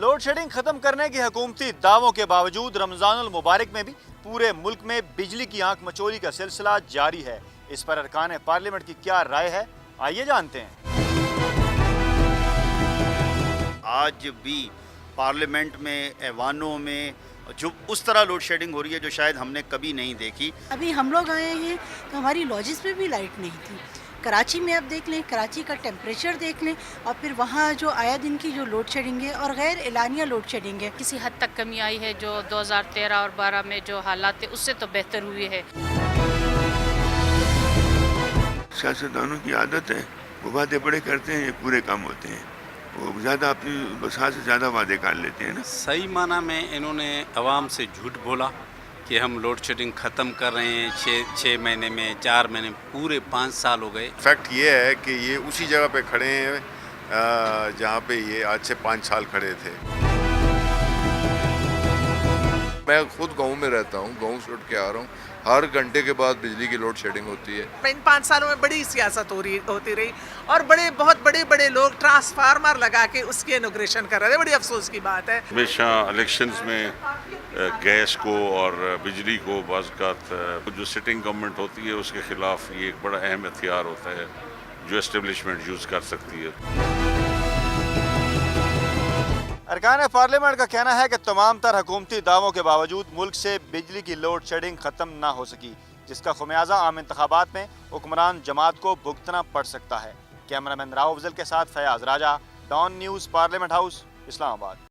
Load shedding ختم کرنے کی حکومتی دعووں کے باوجود رمضان المبارک میں بھی پورے ملک میں بجلی کی آنکھ مچولی کا سلسلہ جاری ہے۔ اس پر ارکان پارلیمنٹ کی کیا رائے ہے، آئیے جانتے ہیں۔ آج بھی پارلیمنٹ میں، ایوانوں میں جو اس طرح لوڈ شیڈنگ ہو رہی ہے جو شاید ہم نے کبھی نہیں دیکھی۔ ابھی ہم لوگ آئے ہیں تو ہماری لاجز میں بھی لائٹ نہیں تھی۔ کراچی میں آپ دیکھ لیں، کراچی کا ٹیمپریچر دیکھ لیں، اور پھر وہاں جو آیا دن کی جو لوڈ شیڈنگ ہے اور غیر اعلانیہ لوڈ شیڈنگ ہے، کسی حد تک کمی آئی ہے۔ جو 2013 اور 12 میں جو حالات تھے اس سے تو بہتر ہوئی ہے۔ سیاستدانوں کی عادت ہے، وہ وعدے بڑے کرتے ہیں، یہ پورے کام ہوتے ہیں۔ وہ زیادہ اپنی بساط سے زیادہ وعدے کر لیتے ہیں نا۔ صحیح معنی میں انہوں نے عوام سے جھوٹ بولا کہ ہم لوڈ شیڈنگ ختم کر رہے ہیں 6 مہینے میں، 4 مہینے میں، پورے 5 سال ہو گئے۔ فیکٹ یہ ہے کہ یہ اسی جگہ پہ کھڑے ہیں جہاں پہ یہ آج سے 5 سال کھڑے تھے۔ میں خود گاؤں میں رہتا ہوں، گاؤں سے اٹھ کے آ رہا ہوں، ہر گھنٹے کے بعد بجلی کی لوڈ شیڈنگ ہوتی ہے۔ ان 5 سالوں میں بڑی سیاست ہوتی رہی اور بہت بڑے لوگ ٹرانسفارمر لگا کے اس کی انوگریشن کر رہے تھے۔ بڑی افسوس کی بات ہے۔ ہمیشہ الیکشنز میں گیس کو اور بجلی کو بعض اوقات جو سٹنگ گورنمنٹ ہوتی ہے اس کے خلاف یہ ایک بڑا اہم ہتھیار ہوتا ہے جو اسٹیبلشمنٹ یوز کر سکتی ہے۔ ارکان پارلیمنٹ کا کہنا ہے کہ تمام تر حکومتی دعووں کے باوجود ملک سے بجلی کی لوڈ شیڈنگ ختم نہ ہو سکی، جس کا خمیازہ عام انتخابات میں حکمران جماعت کو بھگتنا پڑ سکتا ہے۔ کیمرہ مین راؤ افضل کے ساتھ فیاض راجہ، ڈان نیوز، پارلیمنٹ ہاؤس، اسلام آباد۔